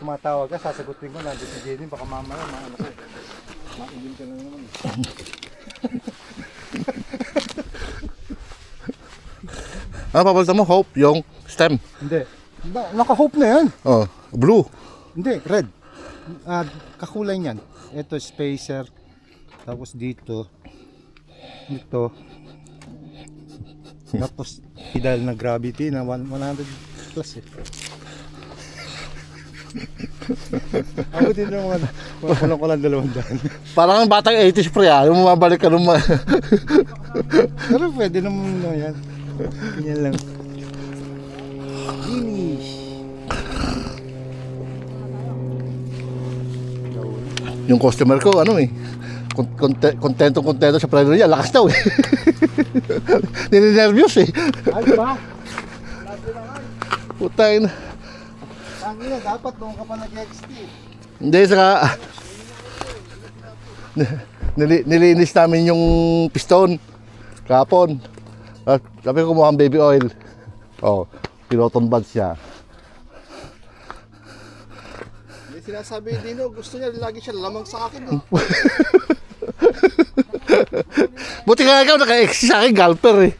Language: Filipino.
tumatawag ka, sasagutin ko, nandito si Jenny, baka mamaya, maano ko. Mailim ka na naman. Ano papalitan mo? Hope, yung stem. Hindi. Naka-hope na yan. Oh, blue. Hindi, red. Kakulay niyan. Ito, spacer. Tapos dito. Ito. Tapos, pedal na gravity na 100 plus eh. Ako din naman, walang ko lang 200. Parang ang batang 80s pre ah. Yung mabalik ka naman. Pero pwede naman no, yan. Ganyan lang. Finish. Yung customer ko, ano eh. Kontento sa preno niya. Lakas daw eh. Nininervyos eh. Ay ba? Putay na. Tangina, dapat doon ka pa nag-XT. Hindi, saka nilinis namin yung piston kahapon. At sabi ko kumuha ang baby oil. Oh, piloton buds niya. May sinasabi Dino, gusto niya lagi siya lamang sa akin. Buti nga ikaw naka-ex sa akin, galper eh.